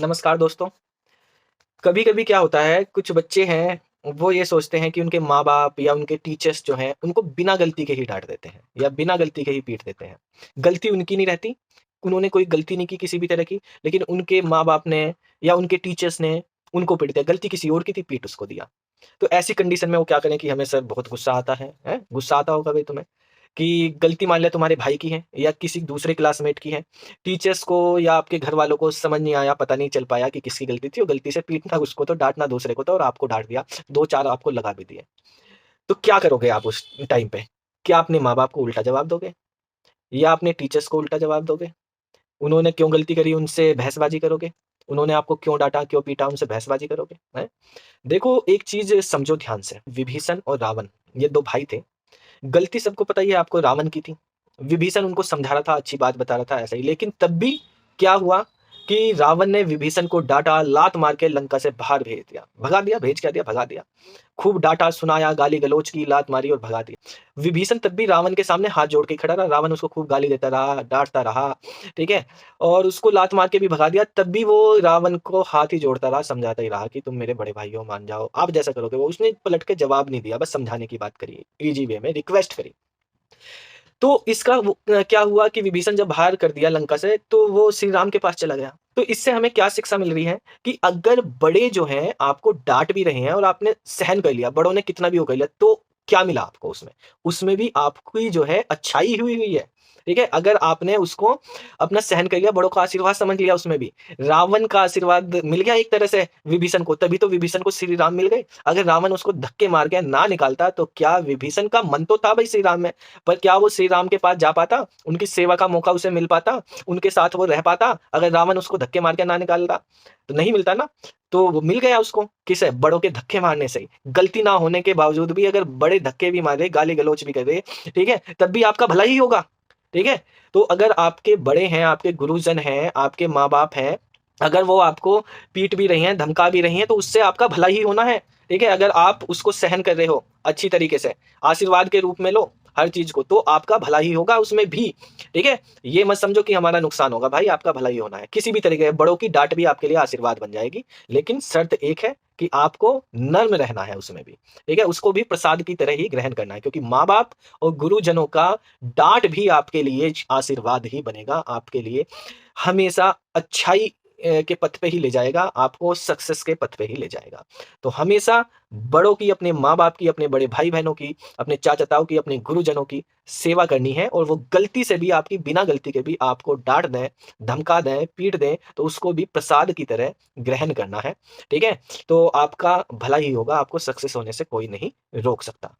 नमस्कार दोस्तों। कभी-कभी क्या होता है, कुछ बच्चे हैं, वो ये सोचते हैं कि उनके माँ-बाप या उनके टीचर्स जो हैं, उनको बिना गलती के ही डाँट देते हैं या बिना गलती के ही पीट देते हैं। गलती उनकी नहीं रहती, उन्होंने कोई गलती नहीं की किसी भी तरह की, लेकिन उनके माँ-बाप ने या उनके टीचर्स ने उनको पीट दिया। गलती किसी और की थी, पीट उसको दिया। तो ऐसी कंडीशन में वो क्या करें कि हमें सर बहुत गुस्सा आता है, हैं? गुस्सा आता होगा भाई तुम्हें? कि गलती मान लिया तुम्हारे भाई की है या किसी दूसरे क्लासमेट की है। टीचर्स को या आपके घरवालों को समझ नहीं आया, पता नहीं चल पाया कि किसकी गलती थी और गलती से पीटना उसको तो, डाँटना दूसरे को था और आपको डाँट दिया, 2-4 आपको लगा भी दिए। तो क्या करोगे आप उस टाइम पे? क्या अपने माँ-बाप को उल्टा जवाब दोगे या अपने टीचर्स को उल्टा जवाब दोगे? उन्होंने क्यों गलती करी उनसे बहसबाजी करोगे? उन्होंने आपको क्यों डाँटा, क्यों पीटा उनसे बहसबाजी करोगे? हैं? देखो एक चीज़ समझो ध्यान से, विभीषण और रावण ये 2 भाई थे। गलती सबको पता ही है आपको रावण की थी। विभीषण उनको समझा रहा था, अच्छी बात बता रहा था ऐसा ही। लेकिन तब भी क्या हुआ कि रावण ने विभीषण को डाँटा, लात मार के लंका से बाहर भेज दिया। भगा दिया, भेज क्या दिया? भगा दिया। खूब डाँटा, सुनाया, गाली-गलौच की, लात मारी और भगा दिया। विभीषण तब भी रावण के सामने हाथ जोड़ के खड़ा रहा। रावण उसको खूब गाली देता रहा, डाँटता रहा, ठीक है? और उसको लात मार के भी भगा दिया। तब भी वो रावण को हाथ ही जोड़ता रहा, समझाता ही रहा कि तुम मेरे बड़े भाई हो, मान जाओ। आप जैसा करोगे वो उसने पलट के जवाब नहीं दिया, बस समझाने की बात करी, ईज़ी वे में रिक्वेस्ट करी। तो इसका क्या हुआ कि विभीषण जब बाहर कर दिया लंका से, तो वो श्री राम के पास चला गया। तो इससे हमें क्या शिक्षा मिल रही है कि अगर बड़े जो हैं आपको डाँट भी रहे हैं और आपने सहन कर लिया, बड़ों ने कितना भी वो कर लिया, तो क्या मिला आपको उसमें? उसमें भी आपकी जो है अच्छाई हुई हुई है, ठीक है? अगर आपने उसको अपना सहन कर लिया, बड़ों का आशीर्वाद समझ लिया उसमें भी। रावण का आशीर्वाद मिल गया एक तरह से विभीषण को, तभी तो विभीषण को श्री राम मिल गए। अगर रावण उसको धक्के मार के ना निकालता, तो क्या विभीषण का मन तो था भई श्री राम में, पर क्या वो श्री राम के पास जा पाता? उनकी सेवा का मौका उसे मिल पाता? उनके साथ वो रह पाता? अगर रावण उसको धक्के मार के ना निकालता? तो नहीं मिलता ना। तो वो मिल गया उसको, किसे? बड़ों के धक्के मारने से ही। गलती ना होने के बावजूद भी अगर बड़े धक्के भी मारे, गाली-गलौच भी करे, ठीक है? तब भी आपका भला ही होगा, ठीक है? तो अगर आपके बड़े हैं, आपके गुरुजन हैं, आपके माँ-बाप हैं, अगर वो आपको पीट भी रही हैं, धमका भी रही हैं, तो उससे आपका भला ही होना है, ठीक है? अगर आप उसको सहन कर रहे हो अच्छी तरीके से, आशीर्वाद के रूप में लो हर चीज़ को, तो आपका भला ही होगा उसमें भी, ठीक है? ये मत समझो कि हमारा नुकसान होगा, भाई आपका भला ही होना है। किसी भी तरीके बड़ों की डाँट भी आपके लिए आशीर्वाद बन जाएगी, लेकिन शर्त एक है कि आपको नर्म रहना है उसमें भी, ठीक है? उसको भी प्रसाद की तरह ही ग्रहण करना है क्योंकि माँ-बाप और गुरुजनों का डाँट भी आपके लिए आशीर्वाद ही बनेगा, आपके लिए हमेशा अच्छाई के पथ पे ही ले जाएगा, आपको सक्सेस के पथ पे ही ले जाएगा। तो हमेशा बड़ों की, अपने माँ-बाप की, अपने बड़े भाई-बहनों की, अपने चाचा-ताऊ की, अपने गुरुजनों की सेवा करनी है और वो गलती से भी आपकी बिना गलती के भी आपको डाँट दें, धमका दें, पीट दें, तो उसको भी प्रसाद की तरह ग्रहण करना है, ठीक है? तो आपका भला ही होगा, आपको सक्सेस होने से कोई नहीं रोक सकता।